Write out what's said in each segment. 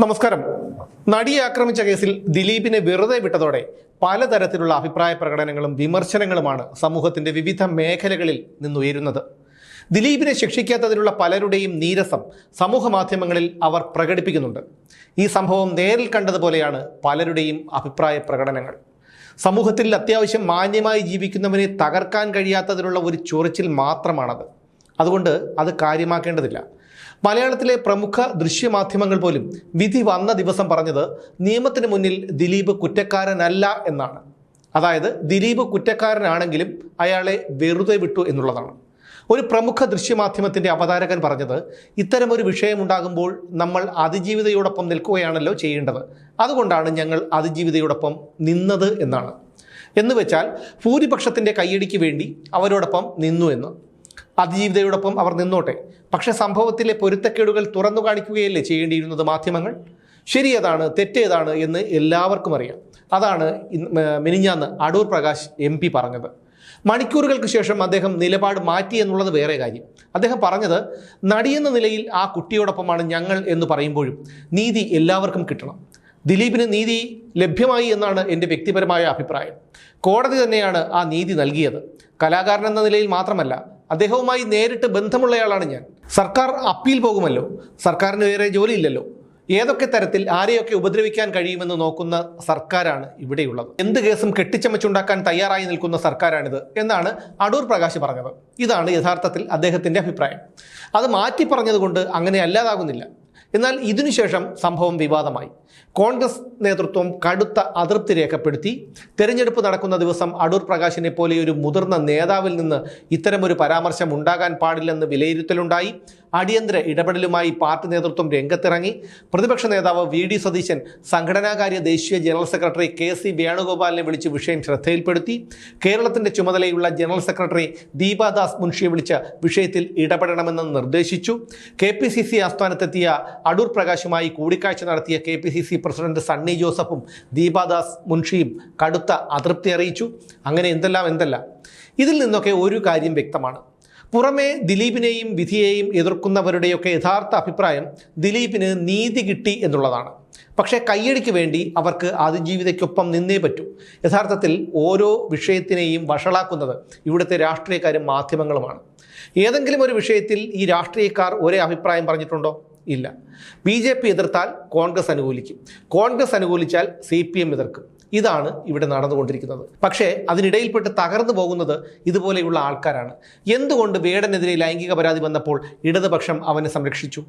നമസ്കാരം. നടിയെ ആക്രമിച്ച കേസിൽ ദിലീപിനെ വെറുതെ വിട്ടതോടെ പലതരത്തിലുള്ള അഭിപ്രായ പ്രകടനങ്ങളും വിമർശനങ്ങളുമാണ് സമൂഹത്തിന്റെ വിവിധ മേഖലകളിൽ നിന്നുയരുന്നത്. ദിലീപിനെ ശിക്ഷിക്കാത്തതിലുള്ള പലരുടെയും നീരസം സമൂഹ മാധ്യമങ്ങളിൽ അവർ പ്രകടിപ്പിക്കുന്നുണ്ട്. ഈ സംഭവം നേരിൽ കണ്ടതുപോലെയാണ് പലരുടെയും അഭിപ്രായ പ്രകടനങ്ങൾ. സമൂഹത്തിൽ അത്യാവശ്യം മാന്യമായി ജീവിക്കുന്നവനെ തകർക്കാൻ കഴിയാത്തതിലുള്ള ഒരു ചൊറിച്ചിൽ മാത്രമാണത്. അതുകൊണ്ട് അത് കാര്യമാക്കേണ്ടതില്ല. മലയാളത്തിലെ പ്രമുഖ ദൃശ്യമാധ്യമങ്ങൾ പോലും വിധി വന്ന ദിവസം പറഞ്ഞത് നിയമത്തിന് മുന്നിൽ ദിലീപ് കുറ്റക്കാരനല്ല എന്നാണ്. അതായത് ദിലീപ് കുറ്റക്കാരനാണെങ്കിലും അയാളെ വെറുതെ വിട്ടു എന്നുള്ളതാണ്. ഒരു പ്രമുഖ ദൃശ്യമാധ്യമത്തിൻ്റെ അവതാരകൻ പറഞ്ഞത്, ഇത്തരമൊരു വിഷയമുണ്ടാകുമ്പോൾ നമ്മൾ അതിജീവിതയോടൊപ്പം നിൽക്കുകയാണല്ലോ ചെയ്യേണ്ടത്, അതുകൊണ്ടാണ് ഞങ്ങൾ അതിജീവിതയോടൊപ്പം നിന്നത് എന്നാണ്. എന്നുവെച്ചാൽ ഭൂരിപക്ഷത്തിൻ്റെ കയ്യടിക്ക് വേണ്ടി അവരോടൊപ്പം നിന്നു എന്ന്. അതിജീവിതയോടൊപ്പം അവർ നിന്നോട്ടെ, പക്ഷെ സംഭവത്തിലെ പൊരുത്തക്കേടുകൾ തുറന്നു കാണിക്കുകയല്ലേ ചെയ്യേണ്ടിയിരുന്നത് മാധ്യമങ്ങൾ? ശരിയേതാണ് തെറ്റേതാണ് എന്ന് എല്ലാവർക്കും അറിയാം. അതാണ് മിനിഞ്ഞാന്ന് അടൂർ പ്രകാശ് MP പറഞ്ഞത്. മണിക്കൂറുകൾക്ക് ശേഷം അദ്ദേഹം നിലപാട് മാറ്റി എന്നുള്ളത് വേറെ കാര്യം. അദ്ദേഹം പറഞ്ഞത്, നടിയെന്ന നിലയിൽ ആ കുട്ടിയോടൊപ്പമാണ് ഞങ്ങൾ എന്ന് പറയുമ്പോഴും നീതി എല്ലാവർക്കും കിട്ടണം. ദിലീപിന് നീതി ലഭ്യമായി എന്നാണ് എൻ്റെ വ്യക്തിപരമായ അഭിപ്രായം. കോടതി തന്നെയാണ് ആ നീതി നൽകിയത്. കലാകാരൻ എന്ന നിലയിൽ മാത്രമല്ല, അദ്ദേഹവുമായി നേരിട്ട് ബന്ധമുള്ളയാളാണ് ഞാൻ. സർക്കാർ അപ്പീൽ പോകുമല്ലോ, സർക്കാരിന് വേറെ ജോലിയില്ലല്ലോ. ഏതൊക്കെ തരത്തിൽ ആരെയൊക്കെ ഉപദ്രവിക്കാൻ കഴിയുമെന്ന് നോക്കുന്ന സർക്കാരാണ് ഇവിടെയുള്ളത്. എന്ത് കേസും കെട്ടിച്ചമച്ചുണ്ടാക്കാൻ തയ്യാറായി നിൽക്കുന്ന സർക്കാരാണിത് എന്നാണ് അടൂർ പ്രകാശ് പറഞ്ഞത്. ഇതാണ് യഥാർത്ഥത്തിൽ അദ്ദേഹത്തിൻ്റെ അഭിപ്രായം. അത് മാറ്റി പറഞ്ഞതുകൊണ്ട് അങ്ങനെ അല്ലാതാകുന്നില്ല. എന്നാൽ ഇതിനുശേഷം സംഭവം വിവാദമായി. കോൺഗ്രസ് നേതൃത്വം കടുത്ത അതൃപ്തി രേഖപ്പെടുത്തി. തെരഞ്ഞെടുപ്പ് നടക്കുന്ന ദിവസം അടൂർ പ്രകാശിനെ പോലെ ഒരു മുതിർന്ന നേതാവിൽ നിന്ന് ഇത്തരമൊരു പരാമർശം ഉണ്ടാകാൻ പാടില്ലെന്ന് വിലയിരുത്തലുണ്ടായി. അടിയന്തര ഇടപെടലുമായി പാർട്ടി നേതൃത്വം രംഗത്തിറങ്ങി. പ്രതിപക്ഷ നേതാവ് VD സതീശൻ സംഘടനാകാര്യ ദേശീയ ജനറൽ സെക്രട്ടറി KC വേണുഗോപാലിനെ വിളിച്ച് വിഷയം ശ്രദ്ധയിൽപ്പെടുത്തി. കേരളത്തിന്റെ ചുമതലയുള്ള ജനറൽ സെക്രട്ടറി ദീപാദാസ് മുൻഷിയെ വിളിച്ച് വിഷയത്തിൽ ഇടപെടണമെന്ന് നിർദ്ദേശിച്ചു. KPCC ആസ്ഥാനത്തെത്തിയ അടൂർ പ്രകാശുമായി കൂടിക്കാഴ്ച നടത്തിയ KPCC പ്രസിഡന്റ് സണ്ണി ജോസഫും ദീപാദാസ് മുൻഷിയും കടുത്ത അതൃപ്തി അറിയിച്ചു. അങ്ങനെ എന്തെല്ലാം. ഇതിൽ നിന്നൊക്കെ ഒരു കാര്യം വ്യക്തമാണ്. പുറമെ ദിലീപിനെയും വിധിയെയും എതിർക്കുന്നവരുടെയൊക്കെ യഥാർത്ഥ അഭിപ്രായം ദിലീപിന് നീതി കിട്ടി എന്നുള്ളതാണ്. പക്ഷേ കയ്യടിക്ക് വേണ്ടി അവർക്ക് അതിജീവിതയ്ക്കൊപ്പം നിന്നേ പറ്റൂ. യഥാർത്ഥത്തിൽ ഓരോ വിഷയത്തിനെയും വഷളാക്കുന്നത് ഇവിടുത്തെ രാഷ്ട്രീയക്കാരും മാധ്യമങ്ങളുമാണ്. ഏതെങ്കിലും ഒരു വിഷയത്തിൽ ഈ രാഷ്ട്രീയക്കാർ ഒരേ അഭിപ്രായം പറഞ്ഞിട്ടുണ്ടോ? ഇല്ല. BJP എതിർത്താൽ കോൺഗ്രസ് അനുകൂലിക്കും, കോൺഗ്രസ് അനുകൂലിച്ചാൽ CPM എതിർക്കും. ഇതാണ് ഇവിടെ നടന്നുകൊണ്ടിരിക്കുന്നത്. പക്ഷേ അതിനിടയിൽപ്പെട്ട് തകർന്നു പോകുന്നത് ഇതുപോലെയുള്ള ആൾക്കാരാണ്. എന്തുകൊണ്ട് വേടനെതിരെ ലൈംഗിക പരാതി വന്നപ്പോൾ ഇടതുപക്ഷം അവനെ സംരക്ഷിച്ചു?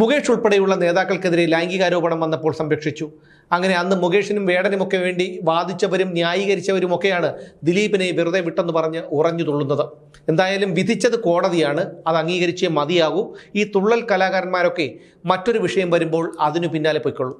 മുകേഷ് ഉൾപ്പെടെയുള്ള നേതാക്കൾക്കെതിരെ ലൈംഗികാരോപണം വന്നപ്പോൾ സംരക്ഷിച്ചു. അങ്ങനെ അന്ന് മുകേഷിനും വേടനുമൊക്കെ വേണ്ടി വാദിച്ചവരും ന്യായീകരിച്ചവരുമൊക്കെയാണ് ദിലീപിനെ വെറുതെ വിട്ടെന്ന് പറഞ്ഞ് ഉറഞ്ഞു തുള്ളുന്നത്. എന്തായാലും വിധിച്ചത് കോടതിയാണ്, അത് അംഗീകരിച്ചേ മതിയാകൂ. ഈ തുള്ളൽ കലാകാരന്മാരൊക്കെ മറ്റൊരു വിഷയം വരുമ്പോൾ അതിനു പിന്നാലെ പൊയ്ക്കൊള്ളും.